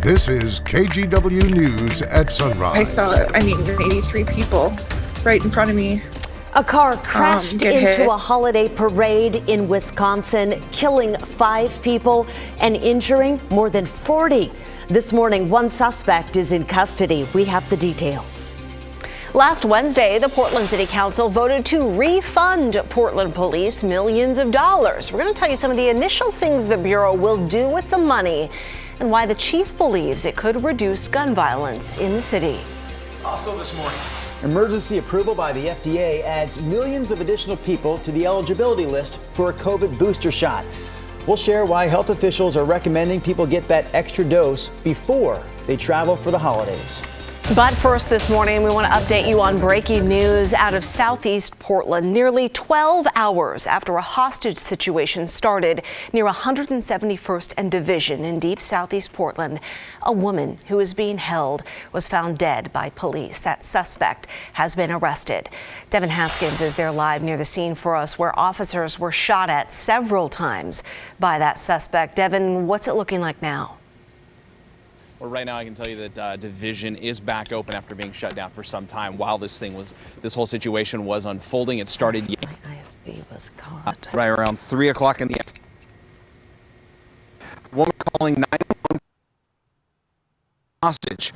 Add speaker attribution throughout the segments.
Speaker 1: This is KGW News at Sunrise.
Speaker 2: I saw, 83 people right in front of me.
Speaker 3: A car crashed into a holiday parade in Wisconsin, killing 5 people and injuring more than 40. This morning, one suspect is in custody. We have the details.
Speaker 4: Last Wednesday, the Portland City Council voted to refund Portland police millions of dollars. We're going to tell you some of the initial things the Bureau will do with the money and why the chief believes it could reduce gun violence in the city.
Speaker 5: Also this morning, emergency approval by the FDA adds millions of additional people to the eligibility list for a COVID booster shot. We'll share why health officials are recommending people get that extra dose before they travel for the holidays.
Speaker 4: But first this morning, we want to update you on breaking news out of southeast Portland. Nearly 12 hours after a hostage situation started near 171st and Division in deep southeast Portland, a woman who is being held was found dead by police. That suspect has been arrested. Devin Haskins is there live near the scene for us, where officers were shot at several times by that suspect. Devin, what's it looking like now?
Speaker 6: Well, right now I can tell you that Division is back open after being shut down for some time. While this whole situation was unfolding, it started
Speaker 3: IFB was caught
Speaker 6: right around 3 o'clock in the afternoon. A woman calling 911 hostage.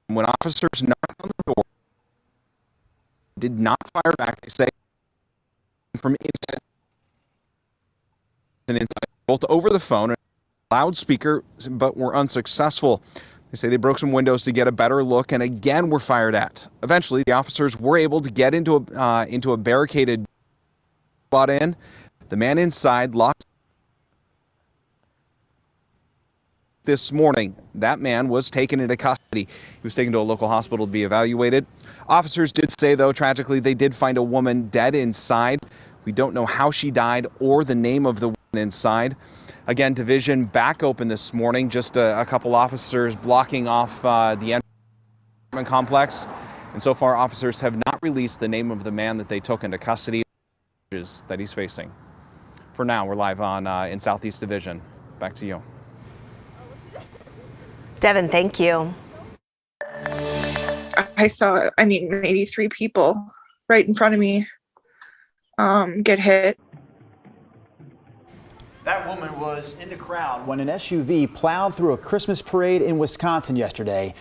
Speaker 6: When officers knocked on the door, did not fire back. They say from inside and inside, both over the phone and loudspeaker, but were unsuccessful. They say they broke some windows to get a better look and again were fired at. Eventually, the officers were able to get into a barricaded spot in. The man inside locked. This morning, that man was taken into custody. He was taken to a local hospital to be evaluated. Officers did say, though, tragically, they did find a woman dead inside. We don't know how she died or the name of the woman inside. Again, Division back open this morning, just a couple officers blocking off the apartment complex. And so far, officers have not released the name of the man that they took into custody that he's facing. For now, we're live on in Southeast Division. Back to you.
Speaker 4: Devin, thank you.
Speaker 2: I saw, 83 people right in front of me get hit.
Speaker 5: That woman was in the crowd when an SUV plowed through a Christmas parade in Wisconsin yesterday.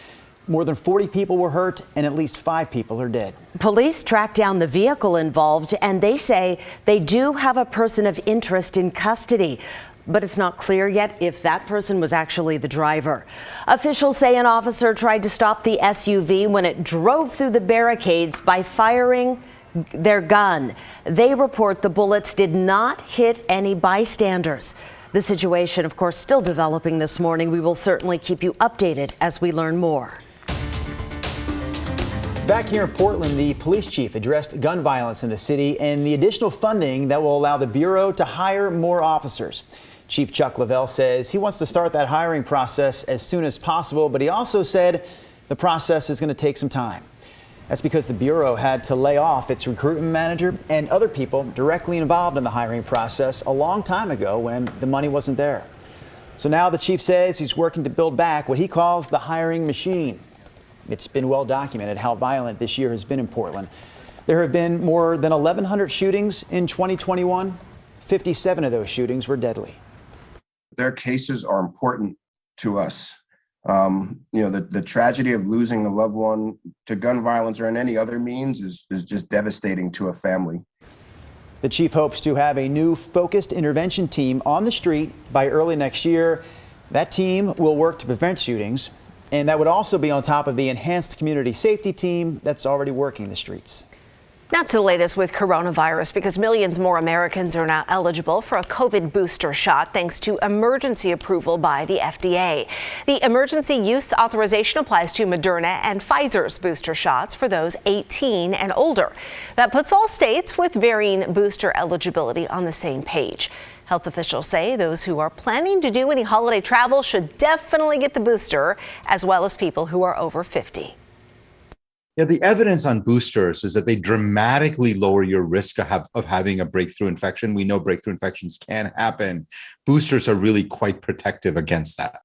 Speaker 5: More than 40 people were hurt and at least 5 people are dead.
Speaker 3: Police tracked down the vehicle involved, and they say they do have a person of interest in custody. But it's not clear yet if that person was actually the driver. Officials say an officer tried to stop the SUV when it drove through the barricades by firing their gun. They report the bullets did not hit any bystanders. The situation, of course, still developing this morning. We will certainly keep you updated as we learn more.
Speaker 5: Back here in Portland, the police chief addressed gun violence in the city and the additional funding that will allow the Bureau to hire more officers. Chief Chuck Lavelle says he wants to start that hiring process as soon as possible, but he also said the process is going to take some time. That's because the Bureau had to lay off its recruitment manager and other people directly involved in the hiring process a long time ago when the money wasn't there. So now the chief says he's working to build back what he calls the hiring machine. It's been well documented how violent this year has been in Portland. There have been more than 1,100 shootings in 2021. 57 of those shootings were deadly.
Speaker 7: Their cases are important to us. The tragedy of losing a loved one to gun violence or in any other means is just devastating to a family.
Speaker 5: The chief hopes to have a new focused intervention team on the street by early next year. That team will work to prevent shootings, and that would also be on top of the enhanced community safety team that's already working the streets.
Speaker 4: Now to the latest with coronavirus, because millions more Americans are now eligible for a COVID booster shot thanks to emergency approval by the FDA. The emergency use authorization applies to Moderna and Pfizer's booster shots for those 18 and older. That puts all states with varying booster eligibility on the same page. Health officials say those who are planning to do any holiday travel should definitely get the booster, as well as people who are over 50.
Speaker 8: Yeah, the evidence on boosters is that they dramatically lower your risk of having a breakthrough infection. We know breakthrough infections can happen. Boosters are really quite protective against that.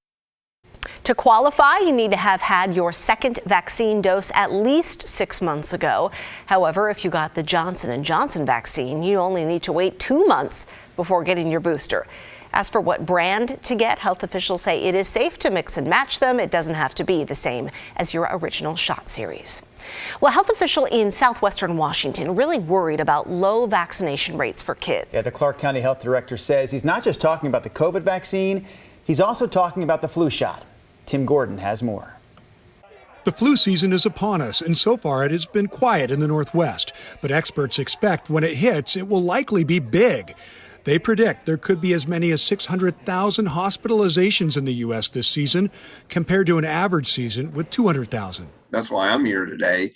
Speaker 4: To qualify, you need to have had your second vaccine dose at least 6 months ago. However, if you got the Johnson & Johnson vaccine, you only need to wait 2 months before getting your booster. As for what brand to get, health officials say it is safe to mix and match them. It doesn't have to be the same as your original shot series. Well, health official in southwestern Washington really worried about low vaccination rates for kids.
Speaker 5: Yeah, the Clark County Health Director says he's not just talking about the COVID vaccine, he's also talking about the flu shot. Tim Gordon has more.
Speaker 9: The flu season is upon us, and so far it has been quiet in the Northwest. But experts expect when it hits, it will likely be big. They predict there could be as many as 600,000 hospitalizations in the U.S. this season, compared to an average season with 200,000.
Speaker 10: That's why I'm here today,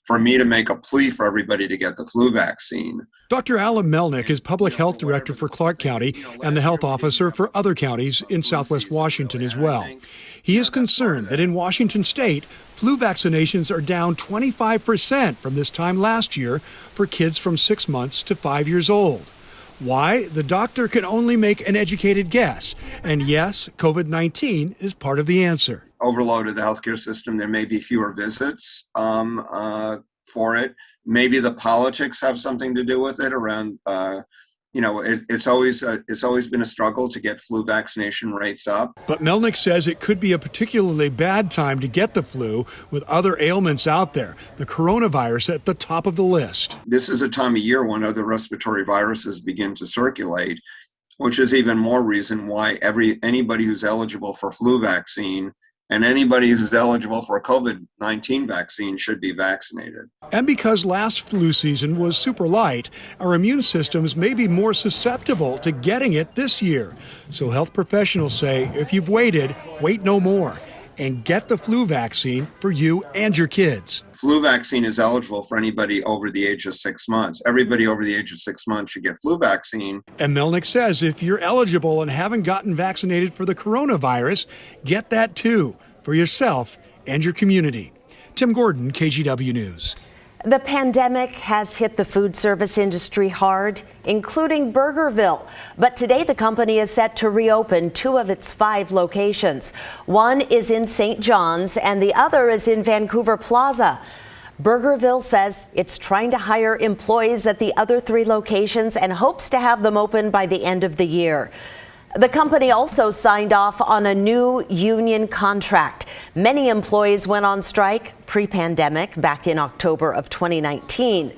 Speaker 10: for me to make a plea for everybody to get the flu vaccine.
Speaker 9: Dr. Alan Melnick is Public Health Director for Clark County and the health officer for other counties in southwest Washington as well. He is concerned that in Washington state, flu vaccinations are down 25% from this time last year for kids from 6 months to 5 years old. Why? The doctor can only make an educated guess. And yes, COVID-19 is part of the answer.
Speaker 10: Overloaded the healthcare system. There may be fewer visits for it. Maybe the politics have something to do with it around, it's always been a struggle to get flu vaccination rates up.
Speaker 9: But Melnick says it could be a particularly bad time to get the flu with other ailments out there, the coronavirus at the top of the list.
Speaker 10: This is a time of year when other respiratory viruses begin to circulate, which is even more reason why anybody who's eligible for flu vaccine and anybody who's eligible for a COVID-19 vaccine should be vaccinated.
Speaker 9: And because last flu season was super light, our immune systems may be more susceptible to getting it this year. So health professionals say if you've waited, wait no more and get the flu vaccine for you and your kids.
Speaker 10: Flu vaccine is eligible for anybody over the age of 6 months. Everybody over the age of 6 months should get flu vaccine.
Speaker 9: And Melnick says if you're eligible and haven't gotten vaccinated for the coronavirus, get that too, for yourself and your community. Tim Gordon, KGW News.
Speaker 3: The pandemic has hit the food service industry hard, including Burgerville. But today the company is set to reopen 2 of its 5 locations. One is in St. John's and the other is in Vancouver Plaza. Burgerville says it's trying to hire employees at the other 3 locations and hopes to have them open by the end of the year. The company also signed off on a new union contract. Many employees went on strike pre-pandemic back in October of 2019.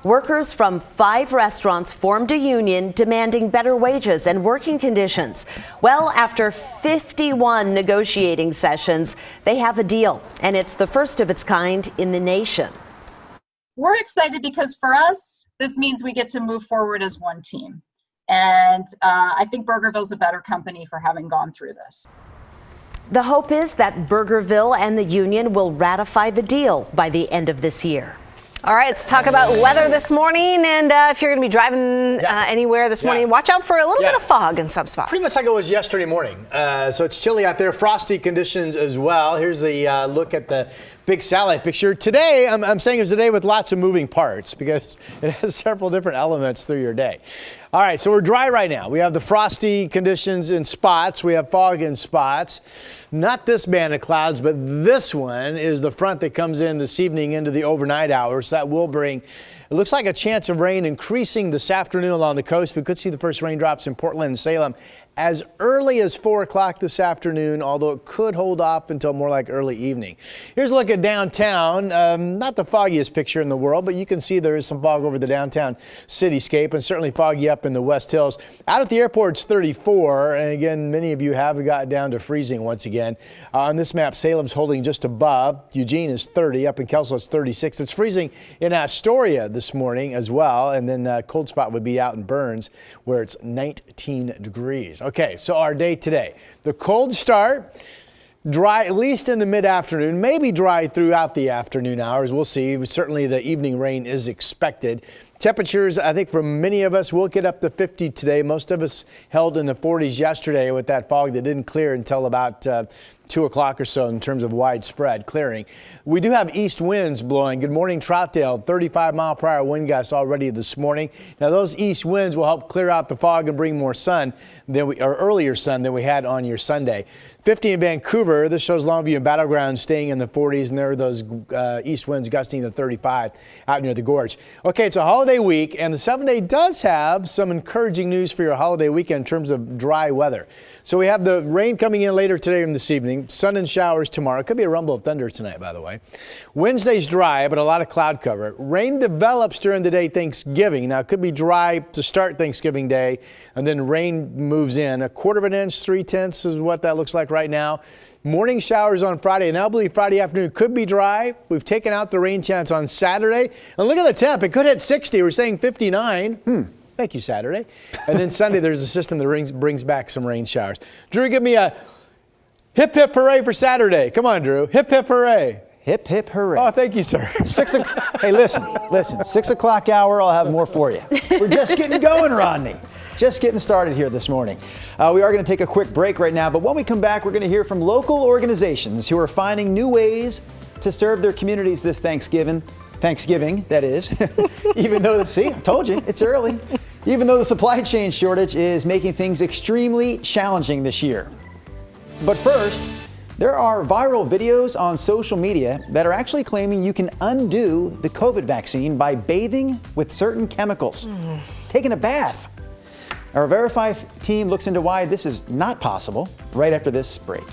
Speaker 3: Workers from 5 restaurants formed a union demanding better wages and working conditions. Well, after 51 negotiating sessions, they have a deal, and it's the first of its kind in the nation.
Speaker 11: We're excited because for us, this means we get to move forward as one team. And I think Burgerville's a better company for having gone through this.
Speaker 3: The hope is that Burgerville and the union will ratify the deal by the end of this year.
Speaker 4: All right, let's talk about weather this morning. And if you're going to be driving anywhere this morning, watch out for a little bit of fog in some spots.
Speaker 12: Pretty much like it was yesterday morning. So it's chilly out there, frosty conditions as well. Here's the look at the big satellite picture. Today, I'm saying it's a day with lots of moving parts because it has several different elements through your day. All right, so we're dry right now. We have the frosty conditions in spots. We have fog in spots. Not this band of clouds, but this one is the front that comes in this evening into the overnight hours. That will bring, it looks like a chance of rain increasing this afternoon along the coast. We could see the first raindrops in Portland and Salem as early as 4 o'clock this afternoon, although it could hold off until more like early evening. Here's a look at downtown. Not the foggiest picture in the world, but you can see there is some fog over the downtown cityscape and certainly foggy up in the West Hills. Out at the airport, it's 34, and again, many of you have got down to freezing once again. On this map, Salem's holding just above. Eugene is 30. Up in Kelso, it's 36. It's freezing in Astoria this morning as well, and then cold spot would be out in Burns, where it's 19 degrees. Okay, so our day today, the cold start, dry at least in the mid-afternoon, maybe dry throughout the afternoon hours. We'll see. Certainly the evening rain is expected. Temperatures, I think for many of us, will get up to 50 today. Most of us held in the 40s yesterday with that fog that didn't clear until about 2 o'clock or so in terms of widespread clearing. We do have east winds blowing. Good morning, Troutdale. 35-mile-per-hour wind gusts already this morning. Now, those east winds will help clear out the fog and bring more sun earlier sun than we had on your Sunday. 50 in Vancouver. This shows Longview and Battleground staying in the 40s, and there are those east winds gusting to 35 out near the gorge. Okay, it's a holiday week, and the 7-day does have some encouraging news for your holiday weekend in terms of dry weather. So we have the rain coming in later today and this evening, sun and showers tomorrow. Could be a rumble of thunder tonight, by the way. Wednesday's dry, but a lot of cloud cover. Rain develops during the day Thanksgiving. Now, it could be dry to start Thanksgiving Day, and then rain moves in. 1/4 inch, 3/10 is what that looks like right now. Morning showers on Friday, and I believe Friday afternoon could be dry. We've taken out the rain chance on Saturday. And look at the temp. It could hit 60. We're saying 59. Thank you, Saturday. And then Sunday, there's a system that brings back some rain showers. Drew, give me a hip, hip, hooray for Saturday. Come on, Drew. Hip, hip, hooray.
Speaker 5: Hip, hip, hooray.
Speaker 12: Oh, thank you, sir.
Speaker 5: Hey, listen, 6 o'clock hour, I'll have more for you. We're just getting going, Rodney. Just getting started here this morning. We are going to take a quick break right now, but when we come back, we're going to hear from local organizations who are finding new ways to serve their communities this Thanksgiving, that is. Even though, see, I told you, it's early. Even though the supply chain shortage is making things extremely challenging this year. But first, there are viral videos on social media that are actually claiming you can undo the COVID vaccine by bathing with certain chemicals, taking a bath. Our Verify team looks into why this is not possible right after this break.